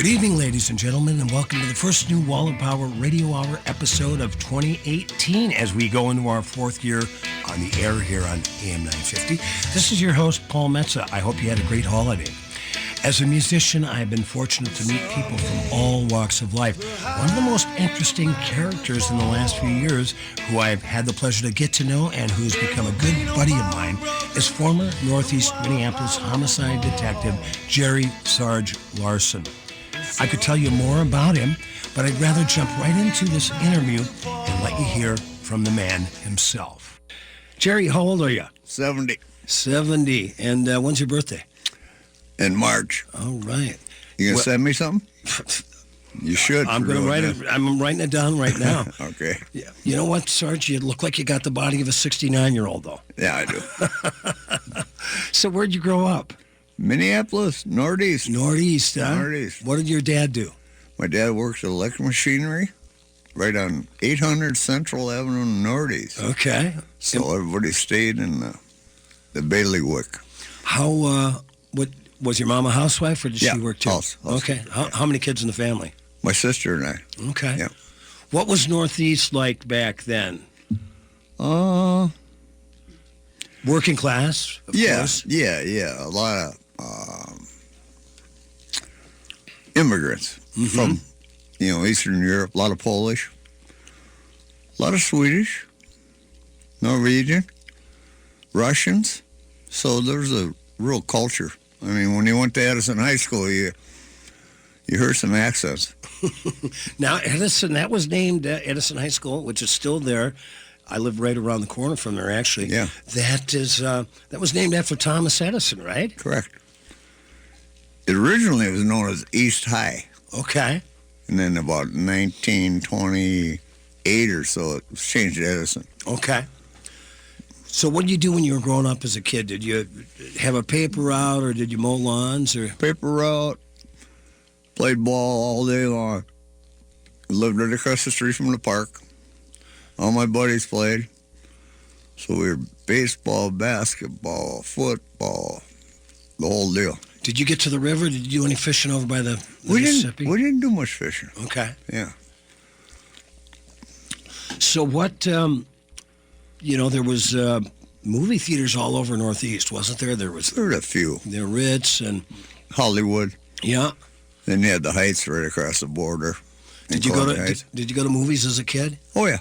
Good evening, ladies and gentlemen, and welcome to the first new Wall of Power Radio Hour episode of 2018 as we go into our fourth year on the air here on AM 950. This is your host, Paul Metza. I hope you had a great holiday. As a musician, I have been fortunate to meet people from all walks of life. One of the most interesting characters in the last few years who I've had the pleasure to get to know and who's become a good buddy of mine is former Northeast Minneapolis homicide detective Jerry Sarge Larson. I could tell you more about him, but I'd rather jump right into this interview and let you hear from the man himself. Jerry, how old are you? 70. 70. And when's your birthday? In March. All right. You gonna send me something? You should. I'm going to write it. I'm writing it down right now. Okay. Yeah. You know what, Sarge? You look like you got the body of a 69-year-old, though. Yeah, I do. So where'd you grow up? Minneapolis, Northeast. Northeast, huh? Northeast. What did your dad do? My dad works at electric machinery right on 800 Central Avenue Northeast. Okay. So everybody stayed in the bailiwick. How, what, was your mom a housewife or did she work too? House. Okay. How many kids in the family? My sister and I. Okay. Yeah. What was Northeast like back then? Working class, of course. Yeah. A lot of immigrants from, Eastern Europe. A lot of Polish, a lot of Swedish, Norwegian, Russians. So there's a real culture. I mean, when you went to Edison High School, you heard some accents. Now, Edison, that was named Edison High School, which is still there. I live right around the corner from there, actually. Yeah. That was named after Thomas Edison, right? Correct. It originally was known as East High. Okay. And then about 1928 or so, it was changed to Edison. Okay. So what did you do when you were growing up as a kid? Did you have a paper route or did you mow lawns? Or Paper route, played ball all day long. Lived right across the street from the park. All my buddies played. So we were baseball, basketball, football, the whole deal. Did you get to the river? Did you do any fishing over by the Mississippi? We didn't do much fishing. Okay. Yeah. So what, there was movie theaters all over Northeast, wasn't there? There were a few. The Ritz and Hollywood. Yeah. Then you had the Heights right across the border. Did you go to movies as a kid? Oh, yeah.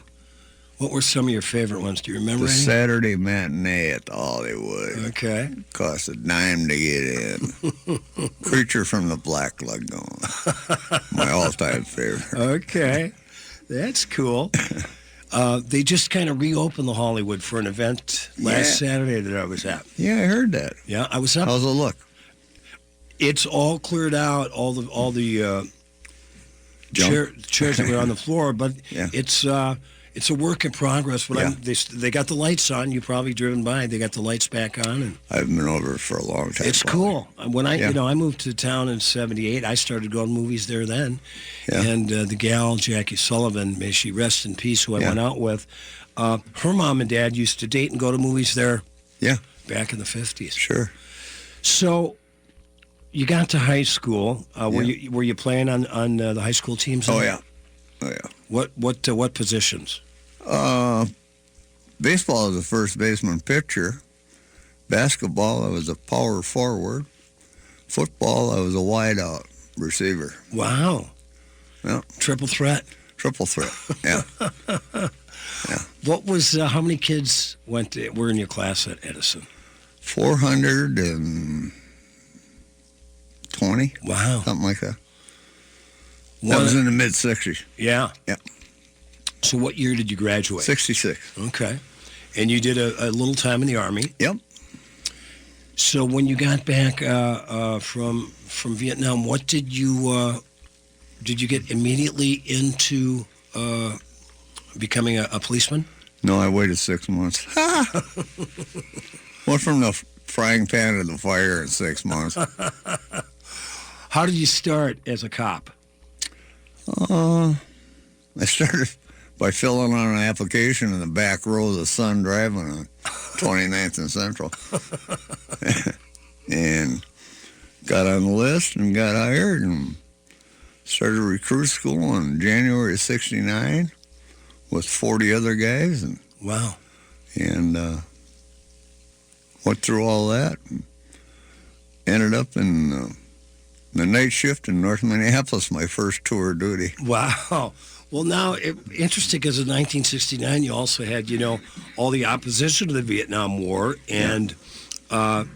What were some of your favorite ones? Do you remember The any? Saturday matinee at the Hollywood. Okay. Cost a dime to get in. Creature from the Black Lagoon. My all-time favorite. Okay. That's cool. They just kind of reopened the Hollywood for an event last Saturday that I was at. Yeah, I heard that. Yeah, I was up. How's it look? It's all cleared out, all the chairs that were on the floor, but it's a work in progress. But they got the lights on. You've probably driven by. They got the lights back on. And I've been over for a long time. It's cool. When I moved to town in '78, I started going to movies there then. Yeah. And the gal, Jackie Sullivan, may she rest in peace, who I went out with, her mom and dad used to date and go to movies there. Yeah. Back in the 50s. Sure. So you got to high school. Were you playing on the high school teams? Oh yeah. What positions? Baseball, I was a first baseman pitcher. Basketball, I was a power forward. Football, I was a wideout receiver. Wow. Yeah. Triple threat. Yeah. Yeah. What was? How many kids were in your class at Edison? 420. Wow. Something like that. That was in the mid-60s. Yeah. Yeah. So what year did you graduate? 66. Okay. And you did a little time in the Army. Yep. So when you got back from Vietnam, what did you get immediately into becoming a policeman? No, I waited 6 months. Went from the frying pan to the fire in 6 months. How did you start as a cop? I started by filling out an application in the back row of the Sun driving on 29th and Central. And got on the list and got hired and Started recruit school in January of '69 with 40 other guys, and Wow. went through all that. And ended up in the night shift in North Minneapolis, my first tour of duty. Wow. Well, now, interesting because in 1969, you also had, all the opposition to the Vietnam War, and then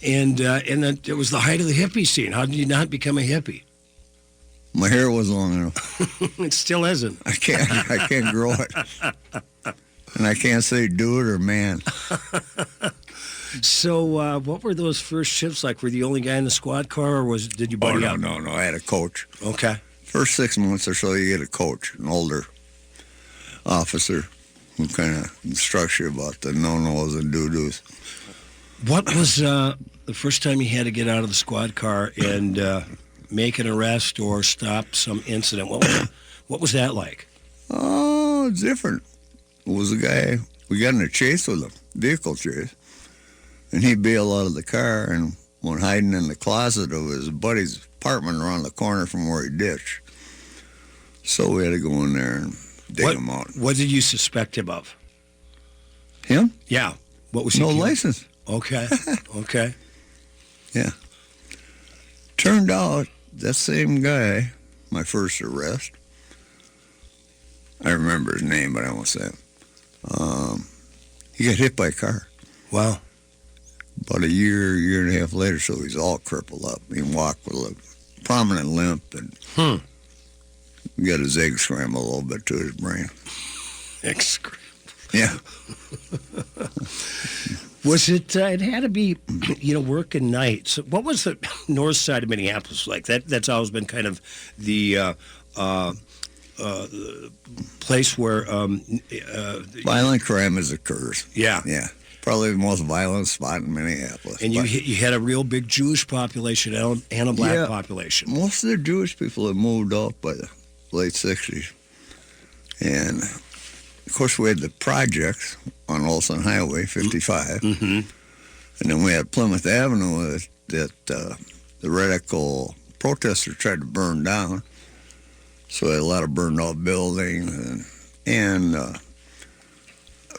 it was the height of the hippie scene. How did you not become a hippie? My hair was long enough. It still isn't. I can't grow it. And I can't say do it or man. So, what were those first shifts like? Were you the only guy in the squad car, or did you buddy up? No. I had a coach. Okay. First 6 months or so, you get a coach, an older officer who kind of instructs you about the no-nos and do-dos. What was the first time you had to get out of the squad car and make an arrest or stop some incident? What was that like? Oh, it's different. It was a guy, we got in a chase with him, vehicle chase, and he bailed out of the car and went hiding in the closet of his buddy's apartment around the corner from where he ditched. So we had to go in there and dig him out. What did you suspect him of? Him? Yeah. What was he? No accused- license. Okay. Okay. Yeah. Turned out that same guy, my first arrest, I remember his name, but I won't say it. He got hit by a car. Wow. About a year and a half later, so he's all crippled up. He can walk with a prominent limp, and got his egg scrambled a little bit to his brain. Yeah. Was it? It had to be, working nights. What was the north side of Minneapolis like? That's always been kind of the place where Violent crime occurs. Yeah. Yeah. Probably the most violent spot in Minneapolis. And you had a real big Jewish population and a black population. Most of the Jewish people had moved off by the late 60s. And, of course, we had the projects on Olson Highway, 55. Mm-hmm. And then we had Plymouth Avenue that the radical protesters tried to burn down. So we had a lot of burned out buildings. And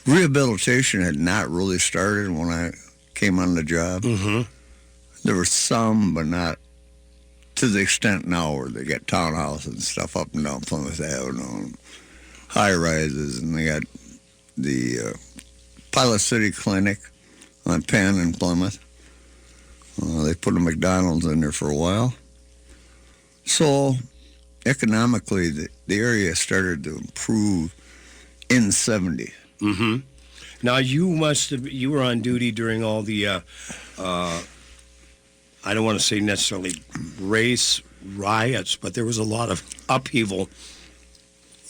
rehabilitation had not really started when I came on the job. Mm-hmm. There were some, but not to the extent now where they got townhouses and stuff up and down Plymouth Avenue, and high rises, and they got the Pilot City Clinic on Penn in Plymouth. They put a McDonald's in there for a while. So economically, the area started to improve in the 70s. Mm-hmm. Now you were on duty during all the I don't want to say necessarily race riots, but there was a lot of upheaval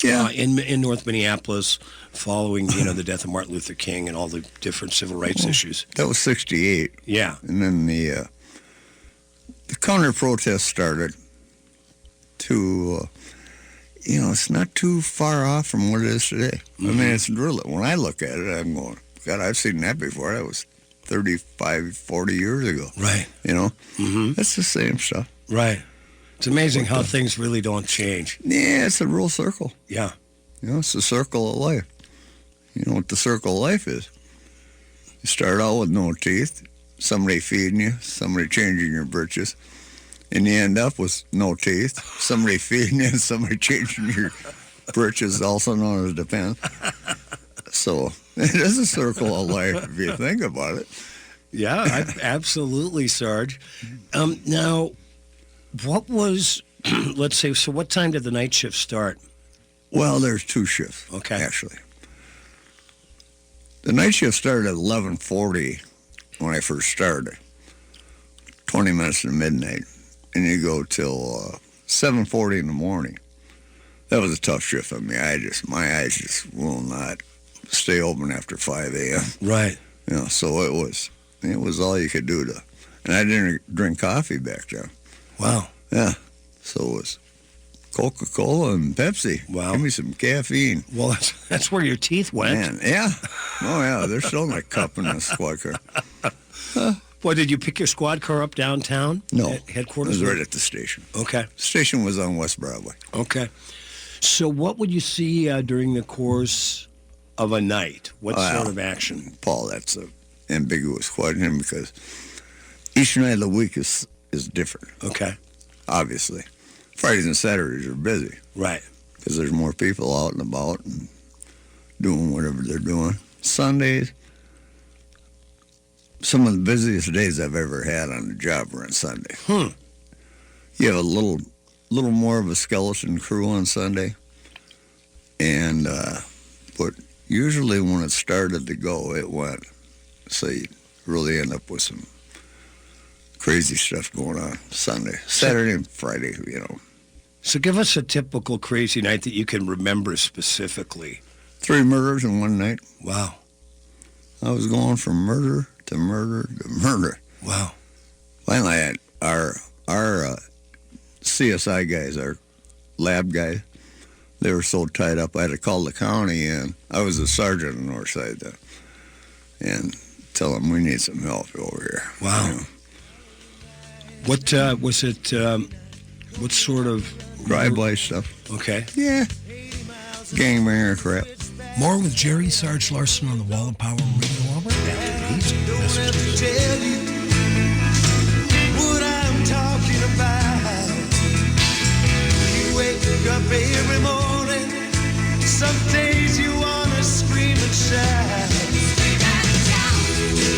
in North Minneapolis following the death of Martin Luther King and all the different civil rights issues. That was 68. Yeah. And then the counter protest started to it's not too far off from what it is today. Mm-hmm. I mean, it's really, when I look at it, I'm going, God, I've seen that before. That was 35, 40 years ago. Right. Mm-hmm. That's the same stuff. Right. It's amazing how things really don't change. Yeah, it's a real circle. Yeah. It's the circle of life. You know what the circle of life is? You start out with no teeth, somebody feeding you, somebody changing your britches, and you end up with no teeth, somebody feeding you, and somebody changing your britches, also known as the pen. So it is a circle of life if you think about it. Yeah, absolutely, Sarge. Now, what was, let's say, so what time did the night shift start? Well, there's two shifts, actually. The night shift started at 11:40 when I first started, 20 minutes to midnight, and you go till 7:40 in the morning. That was a tough shift for me. My eyes just will not stay open after 5 a.m. Right. So it was all you could do and I didn't drink coffee back then. Wow. Yeah. So it was Coca-Cola and Pepsi. Wow. Give me some caffeine. Well, that's where your teeth went. Man, yeah. Oh, yeah. There's still my cup in the squad car. Well, did you pick your squad car up downtown? No. At headquarters? It was right at the station. Okay. Station was on West Broadway. Okay. So what would you see during the course of a night? What sort of action? Paul, that's an ambiguous question because each night of the week is different. Okay. Obviously. Fridays and Saturdays are busy. Right. Because there's more people out and about and doing whatever they're doing. Sundays, some of the busiest days I've ever had on the job were on Sunday. You have a little more of a skeleton crew on Sunday. And, but usually when it started to go, it went. So you really end up with some crazy stuff going on Sunday. Saturday and Friday, you know. So give us a typical crazy night that you can remember specifically. 3 murders in one night. Wow. I was going from murder to murder to murder. Wow. Finally, our CSI guys, our lab guys, they were so tied up, I had to call the county in. I was a sergeant on the north side then. And tell them we need some help over here. Wow. You know. What was it, what sort of... Drive-by stuff. Okay. Yeah. Gangbanger crap. More with Jerry Sarge Larson on the Wall of Power Radio Hour after these messages. Tell you what I'm talking about. You wake up every morning. Some days you wanna scream and shout.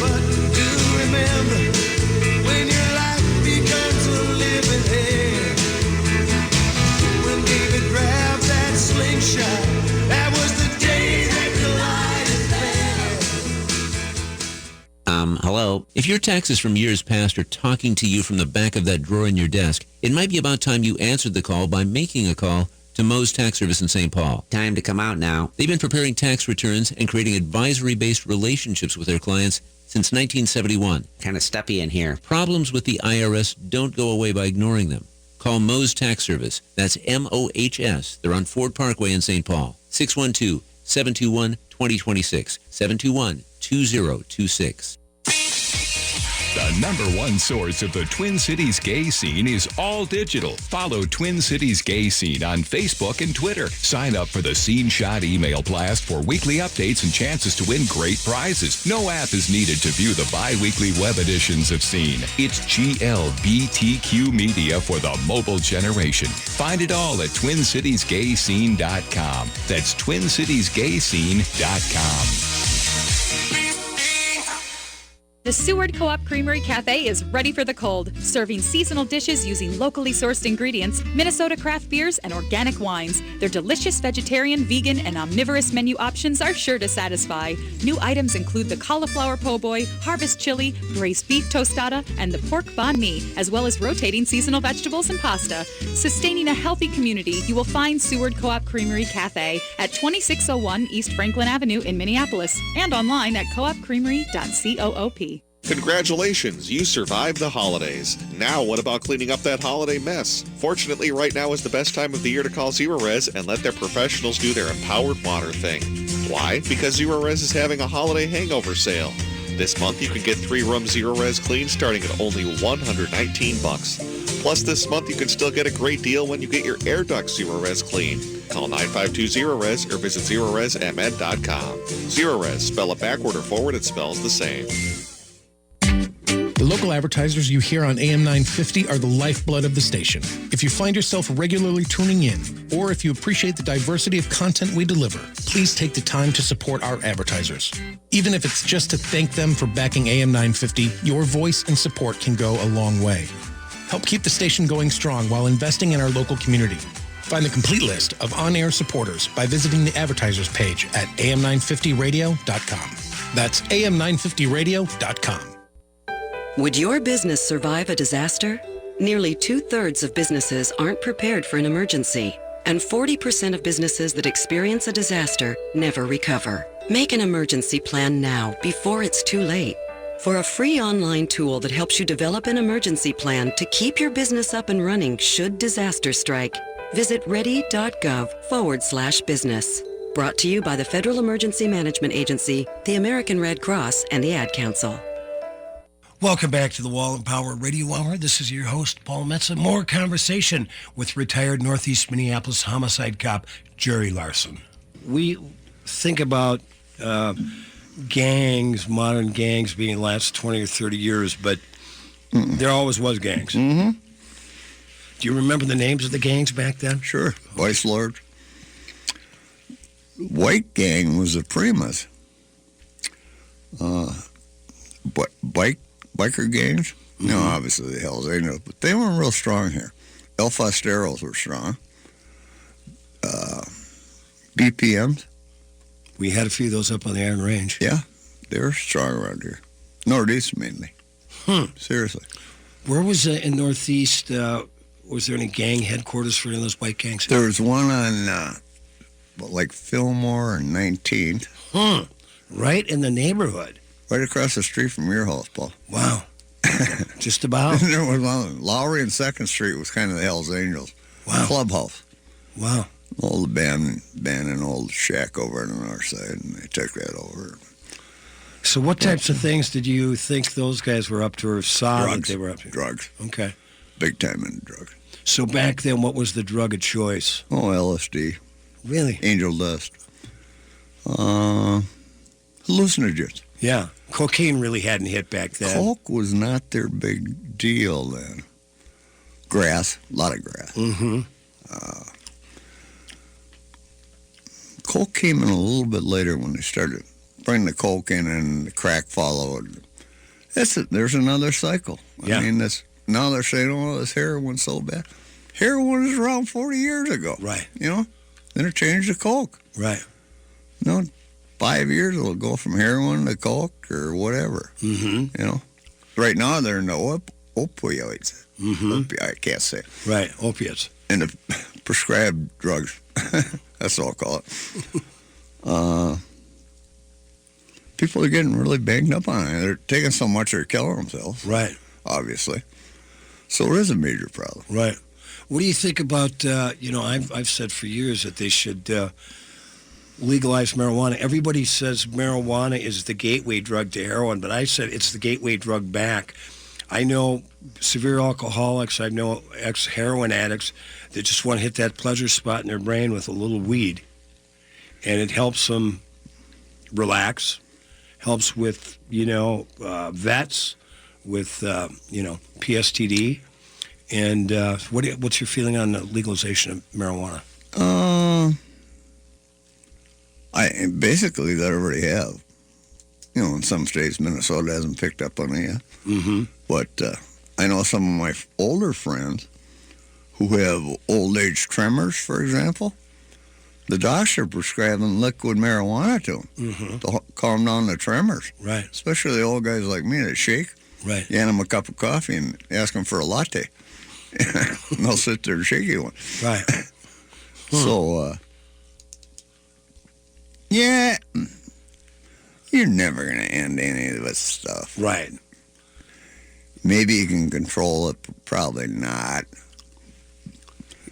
But do remember when your life becomes a living hell. When David grabbed that slingshot, that was the day that Goliath fell. Hello. If your taxes from years past are talking to you from the back of that drawer in your desk, it might be about time you answered the call by making a call to Moe's Tax Service in St. Paul. Time to come out now. They've been preparing tax returns and creating advisory-based relationships with their clients since 1971. Kind of stuffy in here. Problems with the IRS don't go away by ignoring them. Call Moe's Tax Service. That's M-O-H-S. They're on Ford Parkway in St. Paul. 612-721-2026. 721-2026. The number one source of the Twin Cities gay scene is all digital. Follow Twin Cities Gay Scene on Facebook and Twitter. Sign up for the Scene Shot email blast for weekly updates and chances to win great prizes. No app is needed to view the bi-weekly web editions of Scene. It's GLBTQ media for the mobile generation. Find it all at TwinCitiesGayScene.com. That's TwinCitiesGayScene.com. The Seward Co-op Creamery Cafe is ready for the cold, serving seasonal dishes using locally sourced ingredients, Minnesota craft beers, and organic wines. Their delicious vegetarian, vegan, and omnivorous menu options are sure to satisfy. New items include the cauliflower po' boy, harvest chili, braised beef tostada, and the pork banh mi, as well as rotating seasonal vegetables and pasta. Sustaining a healthy community, you will find Seward Co-op Creamery Cafe at 2601 East Franklin Avenue in Minneapolis and online at coopcreamery.coop. Congratulations, you survived the holidays. Now what about cleaning up that holiday mess? Fortunately, right now is the best time of the year to call Zerorez and let their professionals do their empowered water thing. Why? Because Zerorez is having a holiday hangover sale. This month you can get 3-room Zerorez clean starting at only $119. Plus this month you can still get a great deal when you get your air duct Zerorez clean. Call 952-ZEROREZ or visit ZerorezMN.com. Zerorez, spell it backward or forward, it spells the same. The local advertisers you hear on AM 950 are the lifeblood of the station. If you find yourself regularly tuning in, or if you appreciate the diversity of content we deliver, please take the time to support our advertisers. Even if it's just to thank them for backing AM 950, your voice and support can go a long way. Help keep the station going strong while investing in our local community. Find the complete list of on-air supporters by visiting the advertisers page at am950radio.com. That's am950radio.com. Would your business survive a disaster? Nearly 2/3 of businesses aren't prepared for an emergency, and 40% of businesses that experience a disaster never recover. Make an emergency plan now before it's too late. For a free online tool that helps you develop an emergency plan to keep your business up and running should disaster strike, visit ready.gov/business. Brought to you by the Federal Emergency Management Agency, the American Red Cross, and the Ad Council. Welcome back to the Wall and Power Radio Hour. This is your host, Paul Metza. More conversation with retired Northeast Minneapolis homicide cop Jerry Larson. We think about gangs, modern gangs being the last 20 or 30 years, but there always was gangs. Mm-hmm. Do you remember the names of the gangs back then? Sure. Vice Lord. White Gang was the Primas. But biker gangs? No, obviously the Hells Angels, but they weren't real strong here. El Fosteros were strong. BPMs? We had a few of those up on the Iron Range. Yeah, they were strong around here. Northeast mainly. Seriously. Where was in Northeast, was there any gang headquarters for any of those white gangs? There was one on, like Fillmore and 19th. Right in the neighborhood. Right across the street from your house, Paul. Wow. Just about. And there was one, Lowry and 2nd Street was kind of the Hells Angels. Wow. Clubhouse. Wow. Old abandoned old shack over on the north side, and they took that over. So what types of things did you think those guys were up to or saw Drugs. that they were up to? Drugs. Okay. Big time in drugs. So back then, what was the drug of choice? Oh, LSD. Really? Angel dust. Hallucinogens. Yeah. Cocaine really hadn't hit back then. Coke was not their big deal then. Grass. A lot of grass. Mm-hmm. Coke came in a little bit later when they started bringing the coke in and the crack followed. There's another cycle. Yeah. I mean, now they're saying, oh, this heroin's so bad. Heroin is around 40 years ago. Right. You know? Then it changed to coke. Right. You know, 5 years it'll go from heroin to coke or whatever. Mm-hmm. You know? Right now they're in the opioids. Mm-hmm. I can't say. Right. Opiates. And the prescribed drugs. That's what I'll call it. People are getting really banged up on it. They're taking so much they're killing themselves. Right. Obviously. So it is a major problem. Right. What do you think about, I've said for years that they should legalize marijuana. Everybody says marijuana is the gateway drug to heroin, but I said it's the gateway drug back. I know severe alcoholics, I know ex-heroin addicts that just want to hit that pleasure spot in their brain with a little weed. And it helps them relax, helps with, vets, with, PSTD. And what's your feeling on the legalization of marijuana? I basically they already have. In some states, Minnesota hasn't picked up on it yet. Mm-hmm. But I know some of my older friends who have old age tremors, for example. The docs are prescribing liquid marijuana to them to calm down the tremors. Right. Especially the old guys like me that shake. Right. You hand them a cup of coffee and ask them for a latte. And they'll sit there and shake you one. Right. So, yeah, you're never going to end any of this stuff. Right. Maybe you can control it, but probably not.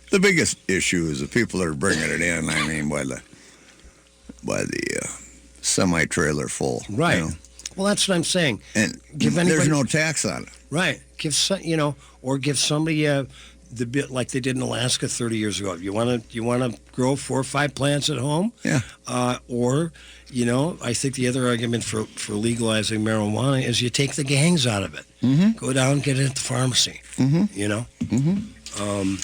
The biggest issue is the people that are bringing it in, I mean, by the semi-trailer full. Right. You know? Well, that's what I'm saying. And Give anybody- there's no tax on it. Right. Give somebody the bit like they did in Alaska 30 years ago. You want to grow 4 or 5 plants at home? Yeah. Or, I think the other argument for legalizing marijuana is you take the gangs out of it. Mm-hmm. Go down and get it at the pharmacy. Mm-hmm. Mm-hmm.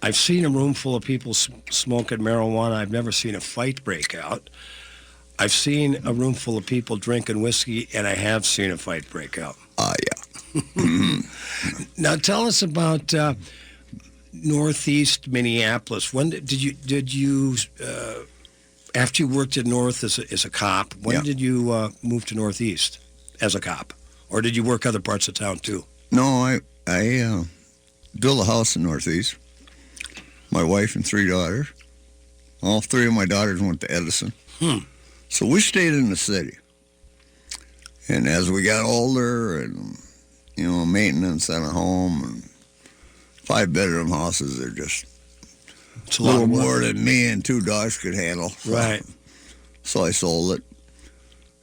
I've seen a room full of people smoking marijuana. I've never seen a fight break out. I've seen a room full of people drinking whiskey, and I have seen a fight break out. Yeah. Now tell us about Northeast Minneapolis. When did you after you worked at North as a cop? When did you move to Northeast as a cop, or did you work other parts of town too? No, I built a house in Northeast. My wife and 3 daughters. All 3 of my daughters went to Edison. So we stayed in the city. And as we got older and, maintenance on a home and 5-bedroom houses are just It's a little more than me and 2 dogs could handle. Right. So I sold it.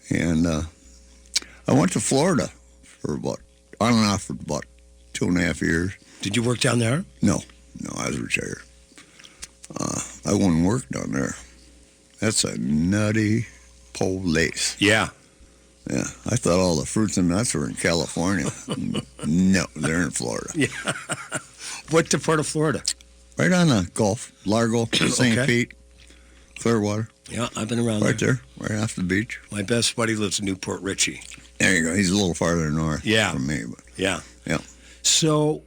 And I went to Florida for on and off for about 2.5 years. Did you work down there? No, I was retired. I wouldn't work down there. That's a nutty place. Yeah. Yeah, I thought all the fruits and nuts were in California. No, they're in Florida. Yeah. What part of Florida? Right on the Gulf, Largo, St. Okay. Pete, Clearwater. Yeah, I've been around Right there, right off the beach. My best buddy lives in Newport Richie. There you go. He's a little farther north from me. But Yeah. yeah. So,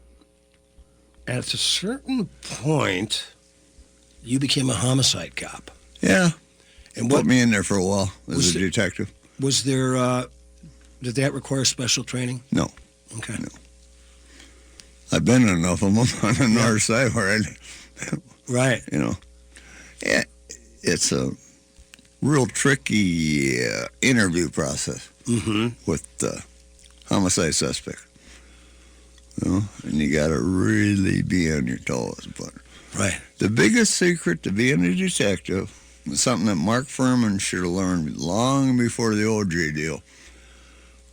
at a certain point, you became a homicide cop. Yeah. And Put what me in there for a while as Was a it- detective. was there? Did that require special training? No. Okay. No. I've been in enough of them on the north side where Right. yeah, it's a real tricky interview process with homicide suspect. And you got to really be on your toes. But Right. the biggest secret to being a detective is something that Mark Furman should have learned long before the OJ deal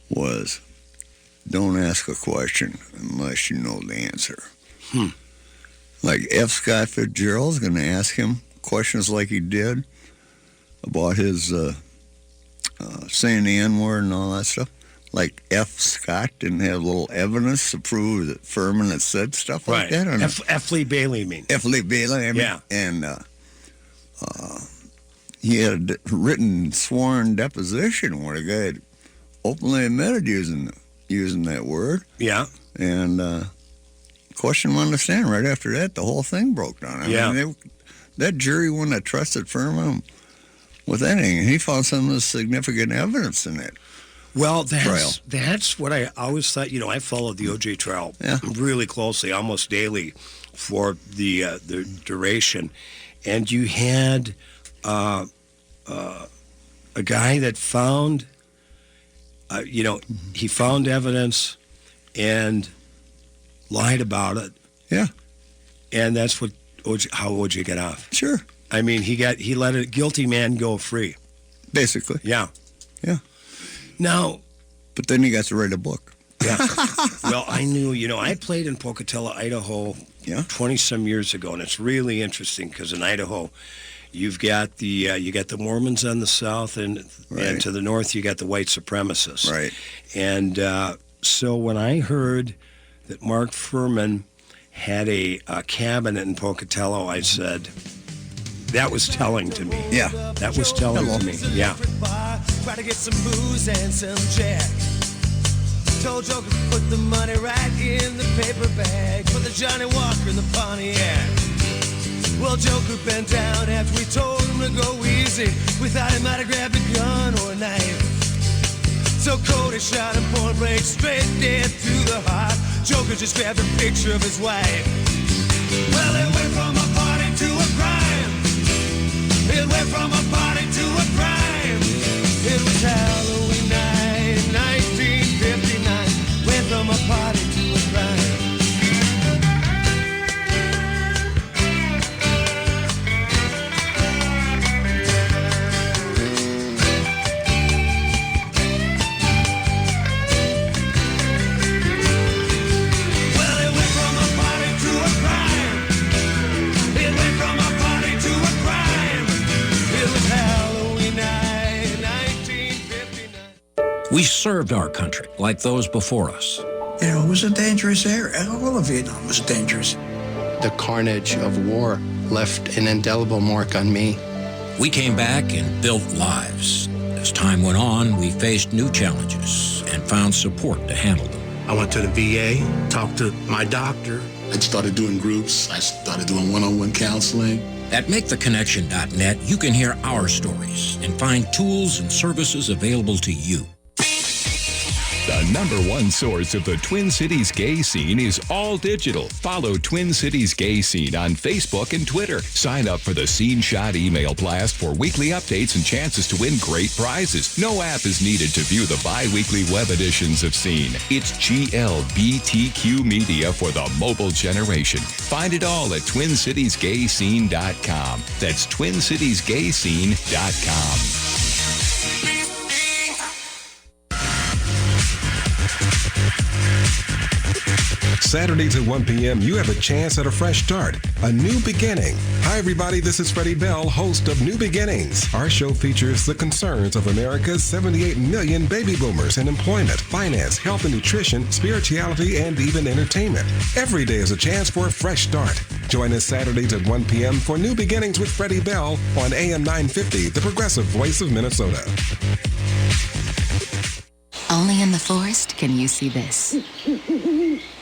was don't ask a question unless you know the answer. Like F. Scott Fitzgerald's going to ask him questions like he did about his saying the N-word and all that stuff. Like F. Scott didn't have little evidence to prove that Furman had said stuff like that. Or not? F. Lee Bailey, you mean? F. Lee Bailey, I mean. Yeah. And he had a written sworn deposition where the guy had openly admitted using that word. Yeah. And question him on the stand. Right after that, the whole thing broke down. I mean, that jury wouldn't have trusted Furman with anything. And he found some significant evidence in it. Well, Trial. that's what I always thought. I followed the OJ trial really closely, almost daily, for the duration. And you had a guy that found, he found evidence and lied about it. Yeah. And that's what how OJ got off. Sure. I mean, he let a guilty man go free. Basically. Yeah. Yeah. Now, but then he got to write a book. Yeah. Well, I knew, I played in Pocatello, Idaho 20-some years ago, and it's really interesting because in Idaho, you've got the Mormons on the south, and to the north, you got the white supremacists. Right. And so when I heard that Mark Furman had a cabin in Pocatello, I said, that was telling to me. Yeah. That was telling to me. Yeah. Try to get some booze and some jack. Told Joker to put the money right in the paper bag. Put the Johnny Walker in the Pontiac. Well, Joker bent down after we told him to go easy. We thought he might have grabbed a gun or a knife. So Cody shot him point blank, straight dead through the heart. Joker just grabbed a picture of his wife. Well, it went from a party to a crime. It went from a party to a crime. It was Halloween night, 1959. Went from a party to a crime. Well, it went from a party to a crime. It went from a party to a crime. It was Halloween night, 1959. We served our country like those before us. It was a dangerous area. All of Vietnam was dangerous. The carnage of war left an indelible mark on me. We came back and built lives. As time went on, we faced new challenges and found support to handle them. I went to the VA, talked to my doctor. I started doing groups. I started doing one-on-one counseling. At MakeTheConnection.net, you can hear our stories and find tools and services available to you. The #1 source of the Twin Cities gay scene is all digital. Follow Twin Cities Gay Scene on Facebook and Twitter. Sign up for the Scene Shot email blast for weekly updates and chances to win great prizes. No app is needed to view the bi-weekly web editions of Scene. It's GLBTQ media for the mobile generation. Find it all at TwinCitiesGayScene.com. That's TwinCitiesGayScene.com. Saturdays at 1 p.m., you have a chance at a fresh start, a new beginning. Hi, everybody. This is Freddie Bell, host of New Beginnings. Our show features the concerns of America's 78 million baby boomers in employment, finance, health and nutrition, spirituality, and even entertainment. Every day is a chance for a fresh start. Join us Saturdays at 1 p.m. for New Beginnings with Freddie Bell on AM 950, the progressive voice of Minnesota. Only in the forest can you see this.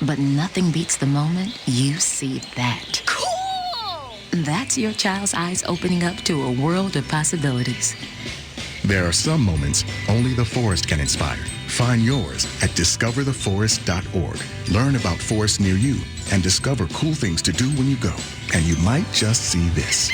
But nothing beats the moment you see that. Cool! That's your child's eyes opening up to a world of possibilities. There are some moments only the forest can inspire. Find yours at discovertheforest.org. Learn about forests near you and discover cool things to do when you go. And you might just see this.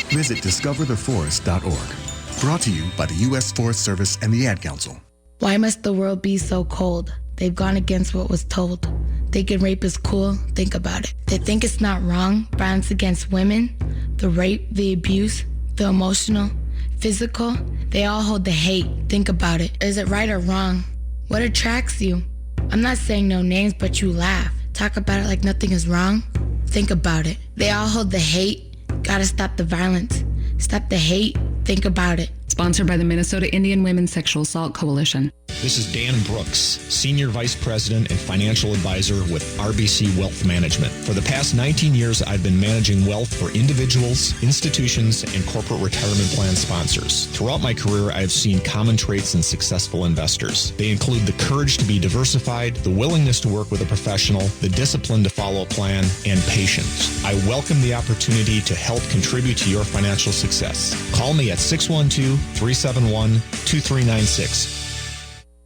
Visit discovertheforest.org. Brought to you by the U.S. Forest Service and the Ad Council. Why must the world be so cold? They've gone against what was told. Thinking rape is cool? Think about it. They think it's not wrong. Violence against women, the rape, the abuse, the emotional, physical. They all hold the hate. Think about it. Is it right or wrong? What attracts you? I'm not saying no names, but you laugh. Talk about it like nothing is wrong. Think about it. They all hold the hate. Gotta stop the violence. Stop the hate. Think about it. Sponsored by the Minnesota Indian Women's Sexual Assault Coalition. This is Dan Brooks, Senior Vice President and Financial Advisor with RBC Wealth Management. For the past 19 years, I've been managing wealth for individuals, institutions, and corporate retirement plan sponsors. Throughout my career, I have seen common traits in successful investors. They include the courage to be diversified, the willingness to work with a professional, the discipline to follow a plan, and patience. I welcome the opportunity to help contribute to your financial success. Call me at 612-371-2396.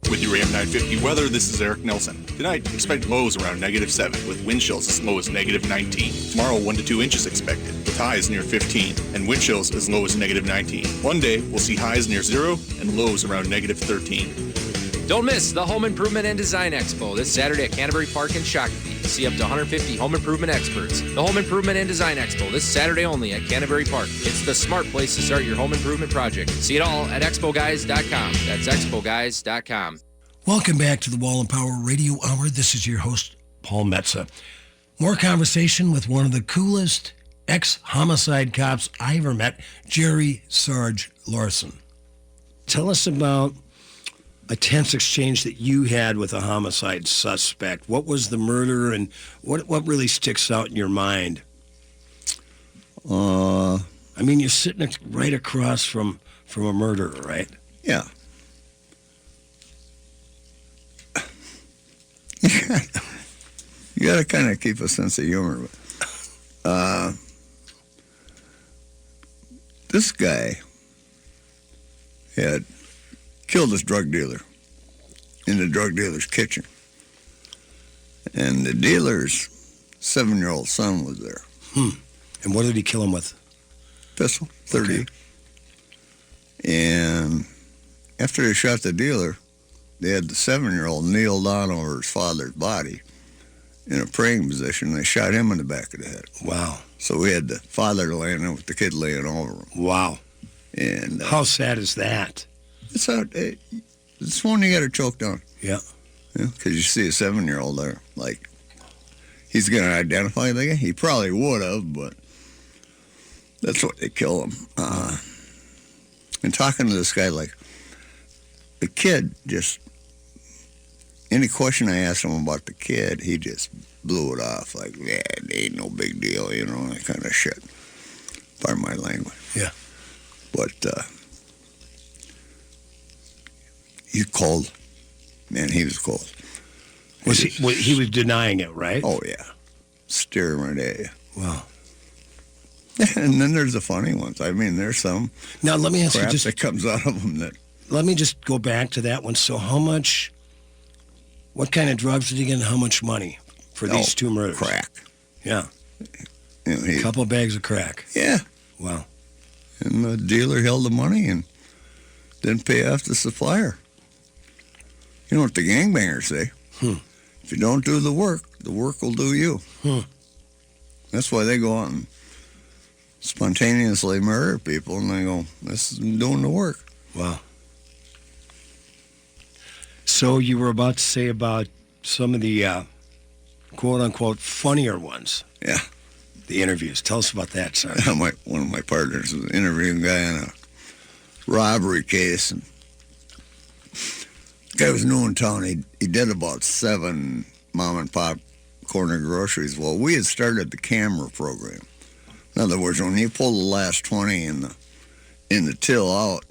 With your AM 950 weather, this is Eric Nelson. Tonight, expect lows around -7 with wind chills as low as -19. Tomorrow, 1 to 2 inches expected with highs near 15 and wind chills as low as -19. One day, we'll see highs near 0 and lows around -13. Don't miss the Home Improvement and Design Expo this Saturday at Canterbury Park in Shakopee. See up to 150 home improvement experts. The Home Improvement and Design Expo this Saturday only at Canterbury Park. It's the smart place to start your home improvement project. See it all at expoguys.com. That's expoguys.com. Welcome back to the Wall and Power Radio Hour. This is your host, Paul Metza. More conversation with one of the coolest ex-homicide cops I ever met, Jerry Sarge Larson. Tell us about a tense exchange that you had with a homicide suspect. What was the murder, and what really sticks out in your mind? I mean, you're sitting right across from a murderer, right? Yeah. You got to kind of keep a sense of humor. This guy had killed this drug dealer in the drug dealer's kitchen. And the dealer's 7-year-old son was there. And what did he kill him with? Pistol, 30. Okay. And after they shot the dealer, they had the 7-year-old kneel down over his father's body in a praying position. They shot him in the back of the head. Wow. So we had the father laying there with the kid laying over him. Wow. And how sad is that? It's one you got to choke down. Yeah. Because you see a 7-year-old there, like, he's going to identify the guy. He probably would have, but that's what they kill him. And talking to this guy, like, the kid just, any question I asked him about the kid, he just blew it off, like, yeah, it ain't no big deal, you know, that kind of shit. Pardon my language. Yeah. But he's cold. Man, he was cold. He was denying it, right? Oh, yeah. Staring right at you. Wow. And then there's the funny ones. I mean, there's some now, let me ask crap you just, that comes out of them that... Let me just go back to that one. So what kind of drugs did he get and how much money for these two murders? Crack. Yeah. You know, a couple of bags of crack. Yeah. Wow. And the dealer held the money and didn't pay off the supplier. You know what the gangbangers say? If you don't do the work will do you. That's why they go out and spontaneously murder people, and they go, this is doing the work. Wow. So you were about to say about some of the quote-unquote funnier ones. Yeah. The interviews. Tell us about that, sir. One of my partners was interviewing a guy on a robbery case, and the guy was new in town. He did about 7 mom-and-pop corner groceries. Well, we had started the camera program. In other words, when you pull the last 20 in the till out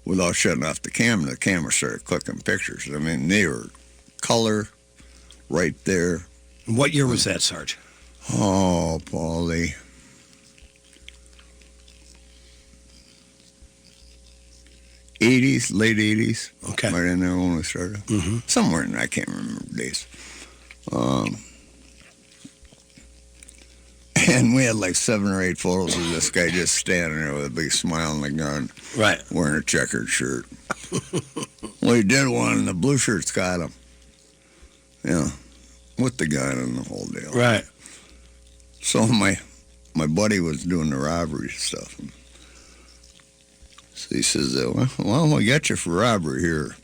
without shutting off the camera started clicking pictures. I mean, they were color right there. What year was that, Sarge? Oh, Paulie. '80s, late '80s. Okay. Right in there when we started. Mm-hmm. Somewhere in, I can't remember the days. And we had like 7 or 8 photos of this guy just standing there with a big smile and a gun. Right. Wearing a checkered shirt. Well, he did one, and the blue shirts got him. Yeah. With the gun and the whole deal. Right. So my buddy was doing the robbery stuff. So he says, well, we got you for robbery here.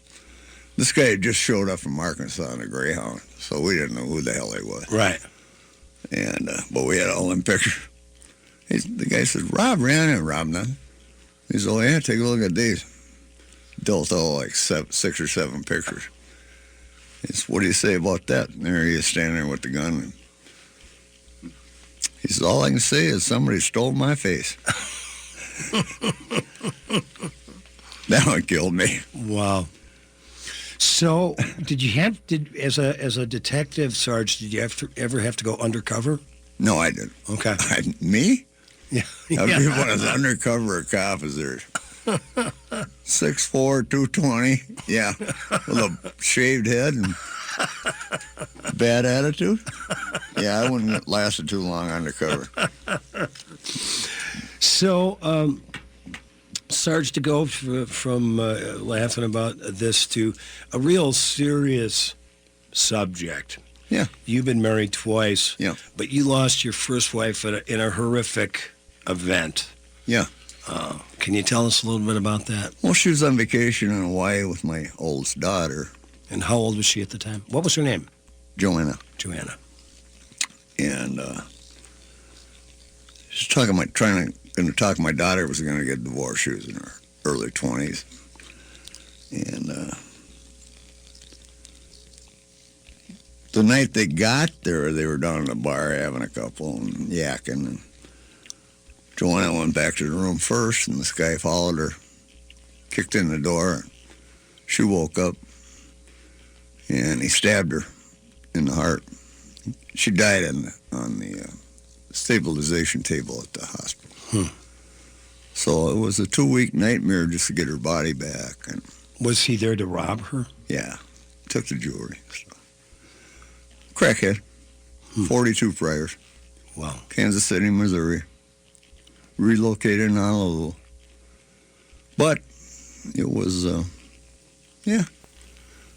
This guy had just showed up from Arkansas on a Greyhound, so we didn't know who the hell he was. Right. And but we had all them pictures. The guy says, robbery? I didn't rob nothing. He said, oh, yeah, take a look at these. Dealt all like 6 or 7 pictures. He said, what do you say about that? And there he is standing there with the gun. He says, all I can say is somebody stole my face. That one killed me. Wow. So, as a detective, Sarge, did you ever have to go undercover? No, I didn't. Okay. Me? Yeah. I'd be one as undercover a cop as there. 6'4", 220. Yeah. With a shaved head and bad attitude. Yeah, I wouldn't have lasted too long undercover. So, Sarge, to go from laughing about this to a real serious subject. Yeah. You've been married twice. Yeah. But you lost your first wife in a horrific event. Yeah. Can you tell us a little bit about that? Well, she was on vacation in Hawaii with my oldest daughter. And how old was she at the time? What was her name? Joanna. Joanna. And she's going to talk. My daughter was going to get divorced. She was in her early 20s. And the night they got there, they were down in the bar having a couple and yakking. And Joanna went back to the room first, and this guy followed her, kicked in the door. She woke up, and he stabbed her in the heart. She died on the stabilization table at the hospital. So it was a 2-week nightmare just to get her body back. And was he there to rob her? Yeah, took the jewelry. So. Crackhead, 42 priors. Wow. Kansas City, Missouri. Relocated in Honolulu. But it was, yeah.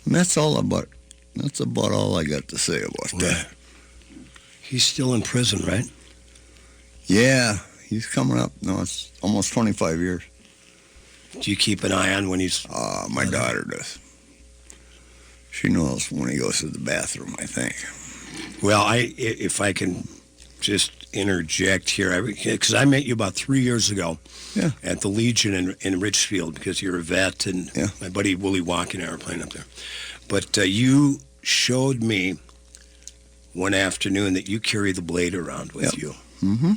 And that's about all I got to say about that. He's still in prison, right? Yeah, he's coming up. No, it's almost 25 years. Do you keep an eye on when he's... My daughter does. She knows when he goes to the bathroom, I think. Well, if I can just interject here, because I met you about 3 years ago at the Legion in Richfield, because you're a vet, and my buddy Willie walking an airplane up there. But you showed me one afternoon that you carry the blade around with you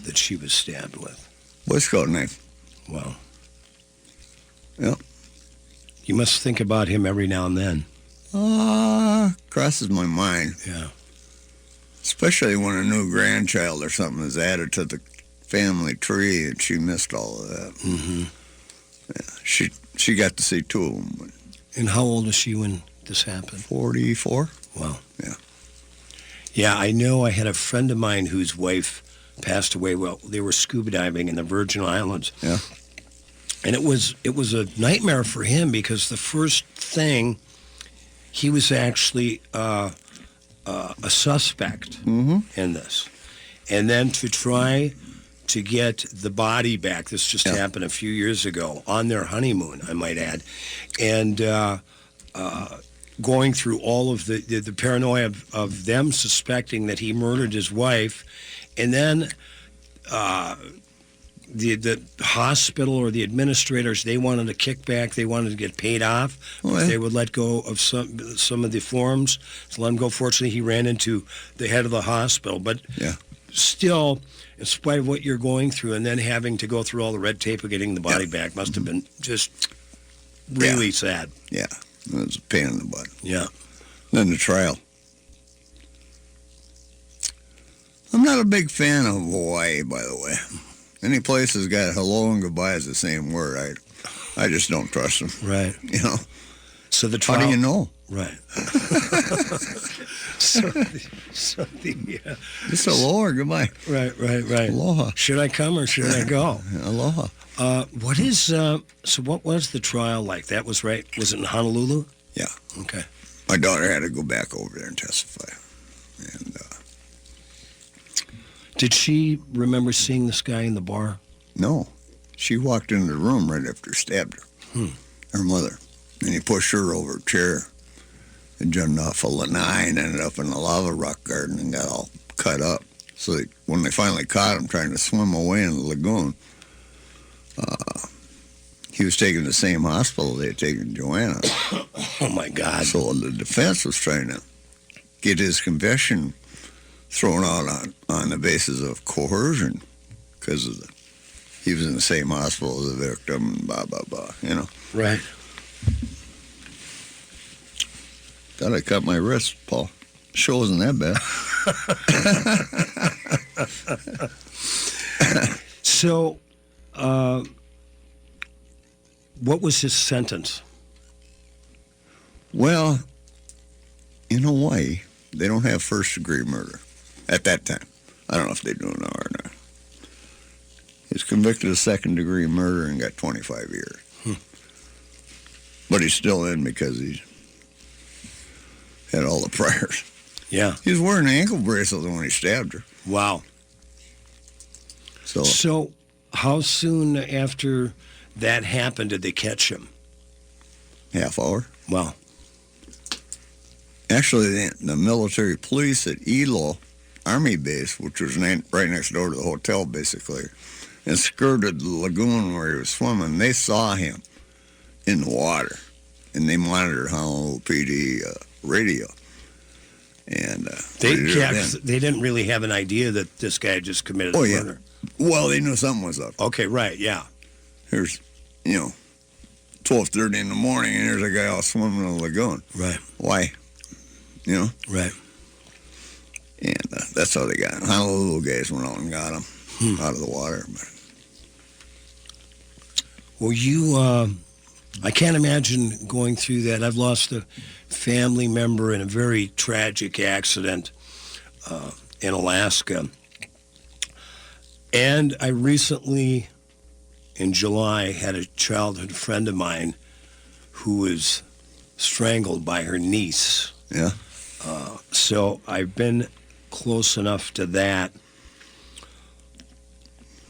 that she was stabbed with. Boy Scout knife. Wow. Yep. You must think about him every now and then. Crosses my mind. Yeah. Especially when a new grandchild or something is added to the family tree, and she missed all of that. Mm-hmm. Yeah, she got to see 2 of them. But and how old was she when this happened? 44. Wow. Yeah. Yeah, I know. I had a friend of mine whose wife passed away. Well, they were scuba diving in the Virgin Islands. Yeah. And it was a nightmare for him because the first thing, he was actually a suspect in this. And then to try to get the body back, this just happened a few years ago, on their honeymoon, I might add. And going through all of the paranoia of them suspecting that he murdered his wife, and then the hospital or the administrators, they wanted a kickback, they wanted to get paid off. They would let go of some of the forms to let him go. Fortunately, he ran into the head of the hospital, but still, in spite of what you're going through, and then having to go through all the red tape of getting the body back must have been just really sad. Yeah, it was a pain in the butt. Yeah. Then the trial. I'm not a big fan of Hawaii, by the way. Any place that's got hello and goodbye as the same word, I just don't trust them. Right. You know? So the trial... How do you know? Right. Just hello or goodbye. Right. Aloha. Should I come or should I go? Aloha. What was the trial like? That was right. Was it in Honolulu? Yeah. Okay. My daughter had to go back over there and testify. And did she remember seeing this guy in the bar? No. She walked into the room right after he stabbed her. Her mother. And he pushed her over a chair and jumped off a lanai and ended up in the lava rock garden and got all cut up. So when they finally caught him trying to swim away in the lagoon, he was taken to the same hospital they had taken Joanna. Oh, my God. So the defense was trying to get his confession thrown out on the basis of coercion because he was in the same hospital as the victim, blah, blah, blah, you know. Right. Thought I cut my wrist, Paul. Show wasn't that bad. So, what was his sentence? Well, in Hawaii, they don't have first-degree murder at that time. I don't know if they do now or not. He was convicted of second-degree murder and got 25 years. But he's still in because he had all the priors. Yeah. He was wearing an ankle bracelet when he stabbed her. Wow. So how soon after that happened did they catch him? Half hour. Wow. Actually, the military police at Ilo Army Base, which was right next door to the hotel, basically, and skirted the lagoon where he was swimming, they saw him in the water, and they monitored Honolulu PD radio. And they didn't really have an idea that this guy just committed a murder. Well, they knew something was up. Okay, right, yeah. Here's, 12:30 in the morning, and here's a guy all swimming in the lagoon. Right. Why? Right. And that's how they got him. Honolulu guys went out and got him out of the water. But. Well, I can't imagine going through that. I've lost a family member in a very tragic accident in Alaska. And I recently, in July, had a childhood friend of mine who was strangled by her niece. Yeah. So I've been close enough to that.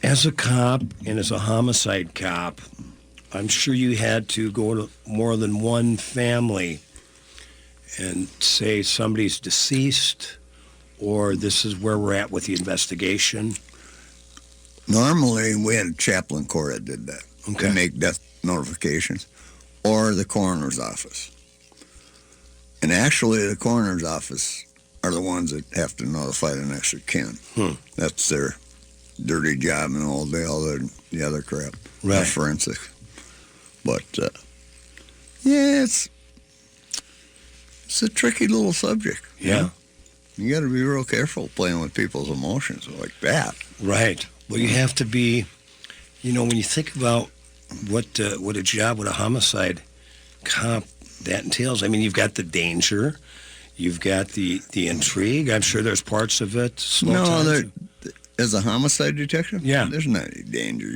As a cop and as a homicide cop, I'm sure you had to go to more than one family and say somebody's deceased or this is where we're at with the investigation. Normally, we had a chaplain court that did that. Okay. To make death notifications, or the coroner's office. And actually, the coroner's office are the ones that have to notify the next of kin. That's their dirty job and all the other crap. Right. Forensics. But, it's a tricky little subject. Yeah. You got to be real careful playing with people's emotions like that. Right. Well, you have to be, when you think about what a job with a homicide cop that entails. I mean, you've got the danger, you've got the intrigue. I'm sure there's parts of it. As a homicide detective, there's not any danger.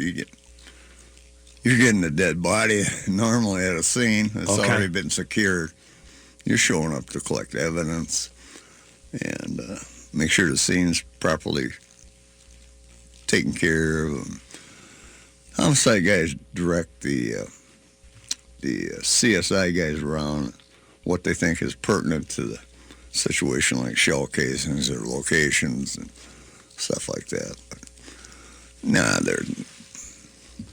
You're getting a dead body normally at a scene. It's already been secured. You're showing up to collect evidence and make sure the scene's properly taken care of. Homicide guys direct the CSI guys around, what they think is pertinent to the situation, like shell casings or locations and stuff like that. But, nah,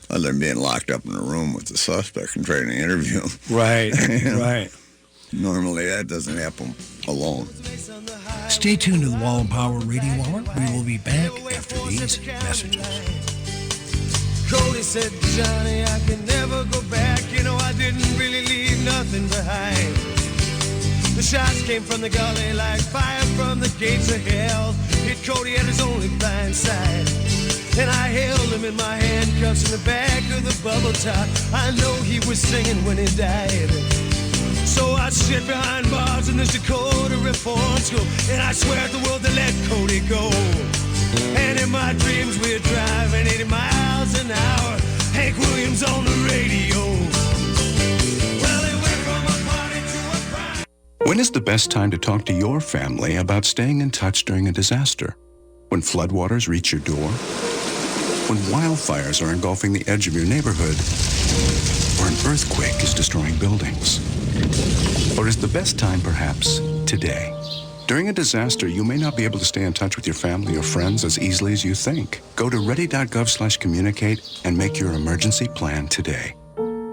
other than being locked up in a room with the suspect and trying to interview him. Right, right. Normally that doesn't happen alone. Stay tuned to the Wall of Power Radio Hour. We will be back after these messages. Cody said, Johnny, I can never go back. You know, I didn't really leave nothing behind. The shots came from the gully like fire from the gates of hell. Hit Cody at his only blind side. And I held him in my handcuffs in the back of the bubble top. I know he was singing when he died. So I sit behind bars in this Dakota Reform School, and I swear at the world to let Cody go. And in my dreams we're driving 80 miles an hour. Hank Williams on the radio. Well, he went from a party to a prime. When is the best time to talk to your family about staying in touch during a disaster? When floodwaters reach your door? When wildfires are engulfing the edge of your neighborhood? Or an earthquake is destroying buildings? Or is the best time perhaps today? During a disaster, you may not be able to stay in touch with your family or friends as easily as you think. Go to ready.gov/communicate and make your emergency plan today.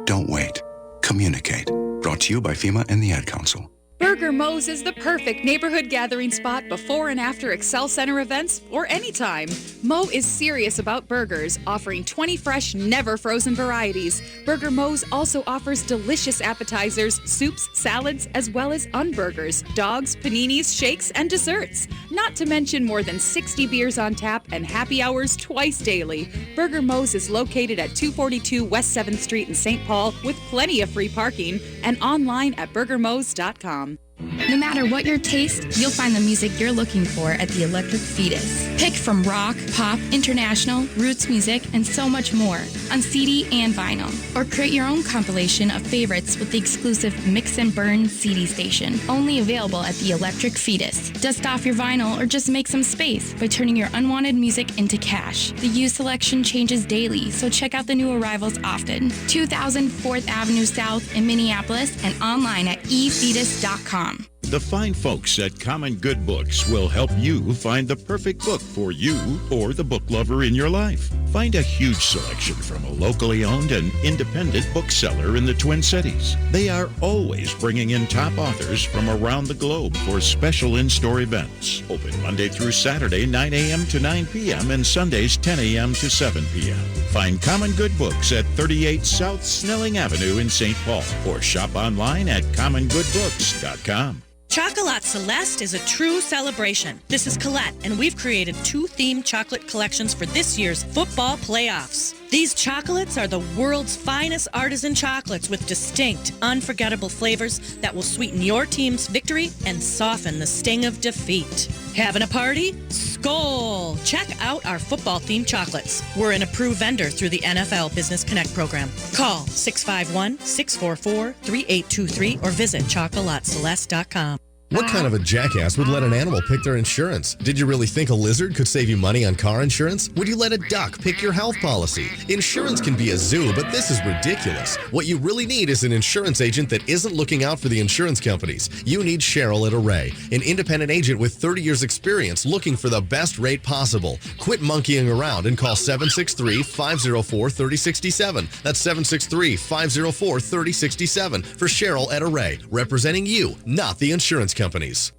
Don't wait. Communicate. Brought to you by FEMA and the Ad Council. Burger Mo's is the perfect neighborhood gathering spot before and after Excel Center events or anytime. Mo is serious about burgers, offering 20 fresh, never frozen varieties. Burger Mo's also offers delicious appetizers, soups, salads, as well as unburgers, dogs, paninis, shakes, and desserts. Not to mention more than 60 beers on tap and happy hours twice daily. Burger Mo's is located at 242 West 7th Street in St. Paul with plenty of free parking and online at burgermos.com. No matter what your taste, you'll find the music you're looking for at the Electric Fetus. Pick from rock, pop, international, roots music, and so much more on CD and vinyl. Or create your own compilation of favorites with the exclusive Mix and Burn CD station, only available at the Electric Fetus. Dust off your vinyl or just make some space by turning your unwanted music into cash. The used selection changes daily, so check out the new arrivals often. 2000 4th Avenue South in Minneapolis and online at efetus.com. The fine folks at Common Good Books will help you find the perfect book for you or the book lover in your life. Find a huge selection from a locally owned and independent bookseller in the Twin Cities. They are always bringing in top authors from around the globe for special in-store events. Open Monday through Saturday, 9 a.m. to 9 p.m. and Sundays, 10 a.m. to 7 p.m. Find Common Good Books at 38 South Snelling Avenue in St. Paul or shop online at commongoodbooks.com. Chocolat Celeste is a true celebration. This is Colette, and we've created 2 themed chocolate collections for this year's football playoffs. These chocolates are the world's finest artisan chocolates with distinct, unforgettable flavors that will sweeten your team's victory and soften the sting of defeat. Having a party? Skol! Check out our football-themed chocolates. We're an approved vendor through the NFL Business Connect program. Call 651-644-3823 or visit chocolateceleste.com. What kind of a jackass would let an animal pick their insurance? Did you really think a lizard could save you money on car insurance? Would you let a duck pick your health policy? Insurance can be a zoo, but this is ridiculous. What you really need is an insurance agent that isn't looking out for the insurance companies. You need Cheryl at Array, an independent agent with 30 years experience looking for the best rate possible. Quit monkeying around and call 763-504-3067. That's 763-504-3067 for Cheryl at Array, representing you, not the insurance companies.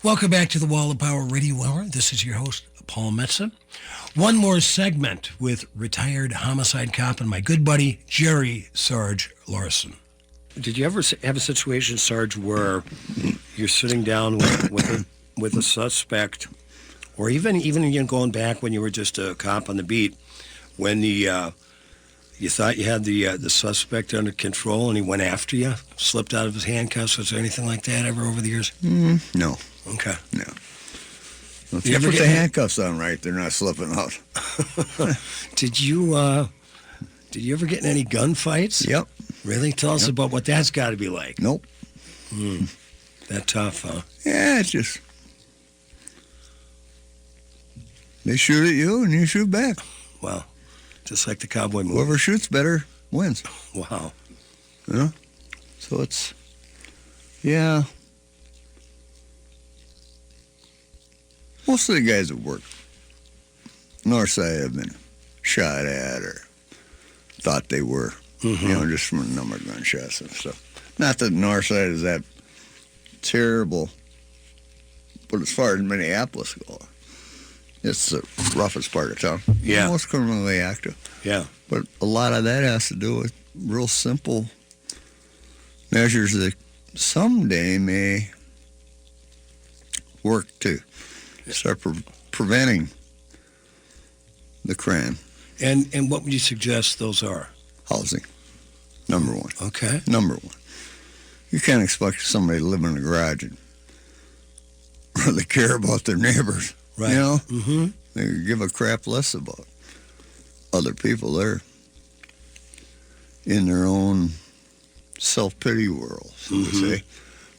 Welcome back to the Wall of Power Radio Hour. This is your host, Paul Metsa. One more segment with retired homicide cop and my good buddy, Jerry Sarge Larson. Did you ever have a situation, Sarge, where you're sitting down with a suspect, or even going back when you were just a cop on the beat, when you thought you had the suspect under control and he went after you, slipped out of his handcuffs? Was there anything like that ever over the years? No. Okay. No. If you put the handcuffs on right, they're not slipping out. Did you ever get in any gunfights? Yep. Really? Tell us about what that's got to be like. Nope. That tough, huh? Yeah, it's just they shoot at you and you shoot back. Wow. Just like the cowboy movie. Whoever shoots better wins. Wow. Yeah. So it's Yeah. Most of the guys that work north side have been shot at or thought they were, just from a number of gunshots and stuff. Not that the north side is that terrible, but as far as Minneapolis goes, it's the roughest part of town. Yeah. Most criminally active. Yeah. But a lot of that has to do with real simple measures that someday may work to start preventing the crime. And what would you suggest those are? Housing, number one. Okay. Number one. You can't expect somebody to live in a garage and really care about their neighbors. Right. You know? Mm-hmm. They give a crap less about other people. They're in their own self-pity world, so to say.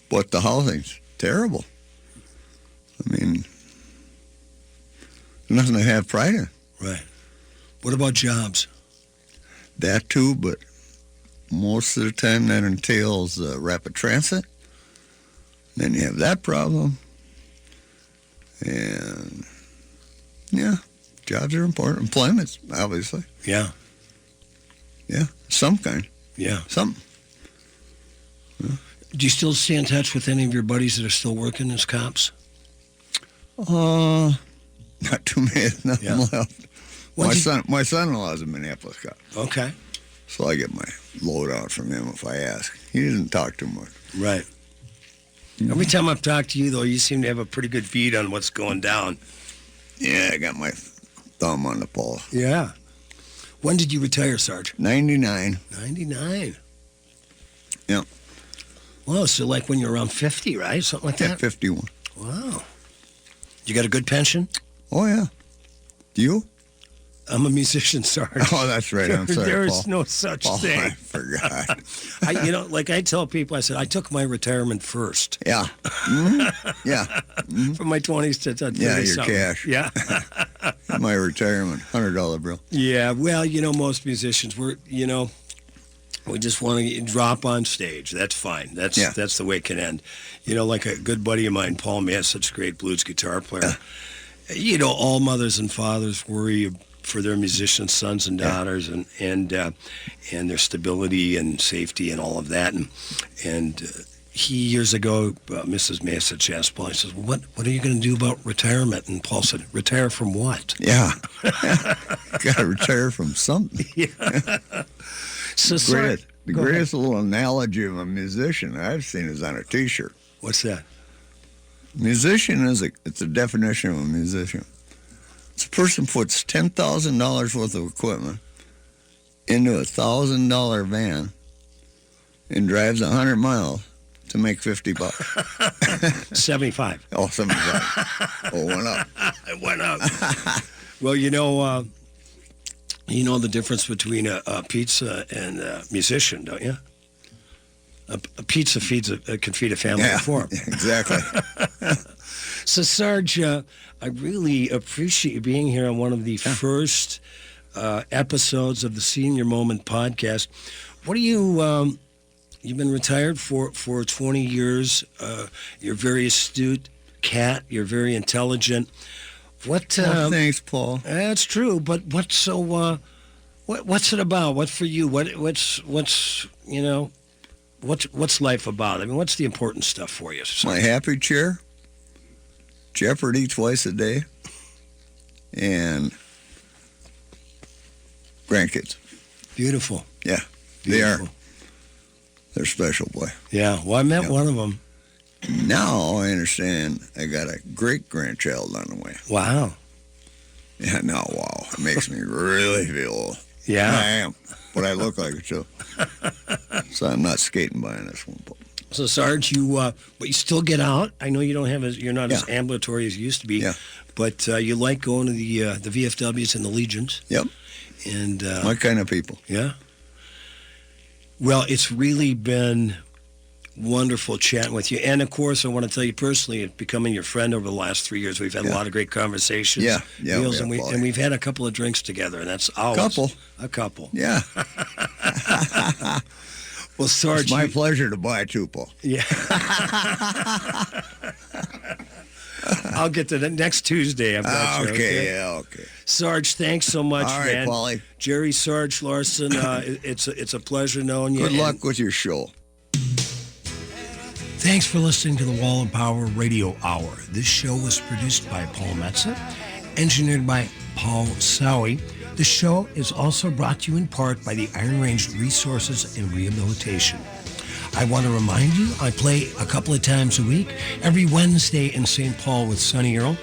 But the housing's terrible. I mean, nothing to have pride in. Right. What about jobs? That too, but most of the time that entails rapid transit. Then you have that problem. And, yeah, jobs are important. Employment, obviously. Yeah. Yeah, some kind. Yeah. Something. Yeah. Do you still stay in touch with any of your buddies that are still working as cops? Not too many. Nothing left. When'd My son-in-law is a Minneapolis cop. Okay. So I get my load out from him if I ask. He doesn't talk too much. Right. Every time I've talked to you, though, you seem to have a pretty good beat on what's going down. Yeah, I got my thumb on the pulse. Yeah. When did you retire, Sarge? 99. 99. Yeah. Well, so like when you're around 50, right? Something like that? 51. Wow. You got a good pension? Oh, yeah. Do you? I'm a musician, Sarge. Oh, that's right. I'm sorry, There Paul. is no such Paul, thing. I forgot. Like I tell people, I said, I took my retirement first. Yeah. Mm-hmm. Yeah. Mm-hmm. From my 20s to 30 Yeah, your something. cash. Yeah. My retirement, $100 bill. Yeah, well, most musicians, we just want to drop on stage. That's fine. That's the way it can end. Like a good buddy of mine, Paul Mass, such a great blues guitar player. All mothers and fathers worry for their musician sons and daughters and their stability and safety and all of that. And he, years ago, Mrs. Mass had asked Paul, he says, what are you going to do about retirement? And Paul said, retire from what? Yeah. Got to retire from something. Yeah. So the greatest little analogy of a musician I've seen is on a T-shirt. What's that? Musician it's a definition of a musician. It's a person puts $10,000 worth of equipment into a $1,000 van and drives 100 miles to make $50. 75. Oh, 75. Oh, it went up. It went up. Well, you know the difference between a pizza and a musician, don't you? A pizza can feed a family of four. Exactly. So, Sarge, I really appreciate you being here on one of the first episodes of the Senior Moment podcast. What do you... You've been retired for 20 years. You're very astute, Cat. You're very intelligent. Thanks, Paul. That's true, but what's it about? What for you? What's life about? I mean, what's the important stuff for you? My happy chair, Jeopardy twice a day, and grandkids. Beautiful. Yeah, Beautiful. They're special, boy. Yeah, well, I met one of them. Now I understand I got a great-grandchild on the way. Wow. Yeah, now, wow. It makes me really feel old. Yeah. I am, but I look like it, too. So I'm not skating by on this one. So, Sarge, but you still get out. I know you're not as ambulatory as you used to be. Yeah. But you like going to the VFWs and the Legions. Yep. And my kind of people. Yeah. Well, it's really been wonderful chatting with you. And, of course, I want to tell you personally, becoming your friend over the last 3 years, we've had a lot of great conversations. Yeah. Meals, and we've had a couple of drinks together, and that's always... A couple. Yeah. Well, Sarge, it's my pleasure to buy it too, Paul. Yeah. I'll get to that next Tuesday. I've got you, Okay. Sarge, thanks so much, All right, man. Paulie. Jerry Sarge Larson, it's a pleasure knowing you. Good luck with your show. Thanks for listening to the Wall of Power Radio Hour. This show was produced by Paul Metza, engineered by Paul Sowie. The show is also brought to you in part by the Iron Range Resources and Rehabilitation. I want to remind you, I play a couple of times a week, every Wednesday in St. Paul with Sonny Earl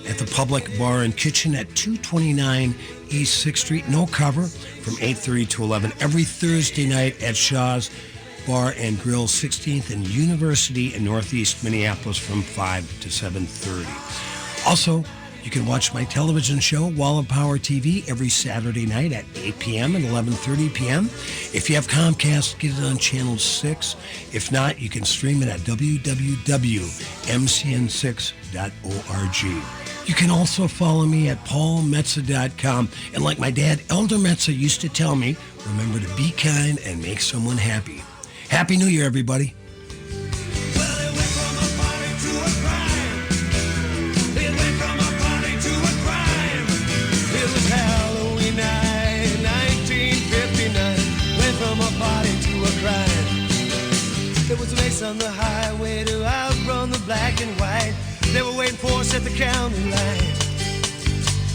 at the Public Bar and Kitchen at 229 East 6th Street. No cover from 8:30 to 11. Every Thursday night at Shaw's Bar and Grill, 16th and University in Northeast Minneapolis from 5 to 7:30. Also, you can watch my television show, Wall of Power TV, every Saturday night at 8 p.m. and 11:30 p.m. If you have Comcast, get it on Channel 6. If not, you can stream it at www.mcn6.org. You can also follow me at paulmetza.com. And like my dad, Elder Metza, used to tell me, remember to be kind and make someone happy. Happy New Year, everybody. There was a race on the highway to outrun the black and white. They were waiting for us at the county line.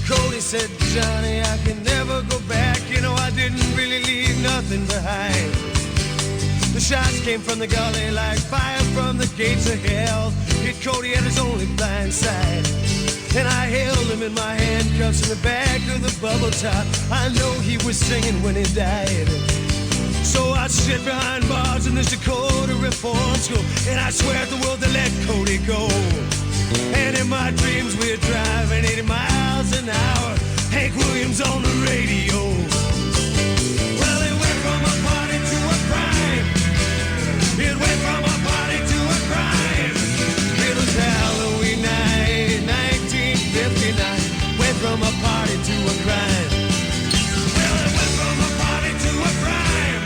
Cody said, Johnny, I can never go back. You know, I didn't really leave nothing behind. The shots came from the gully like fire from the gates of hell. Hit Cody at his only blind side. And I held him in my handcuffs in the back of the bubble top. I know he was singing when he died. So I sit behind bars in this Dakota Reform School, and I swear at the world to let Cody go. And in my dreams we're driving 80 miles an hour, Hank Williams on the radio. Well, it went from a party to a crime. It went from a party to a crime. It was Halloween night, 1959. Went from a party to a crime. Well, it went from a party to a crime.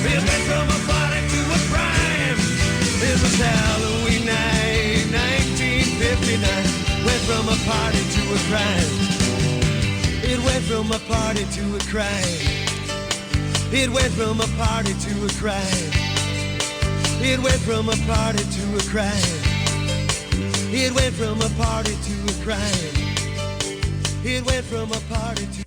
It went from a party to a crime. It was Halloween night, 1959. Went from a party to a crime. It went from a party to a crime. It went from a party to a crime. It went from a party to a crime. It went from a party to a crime. It went from a party to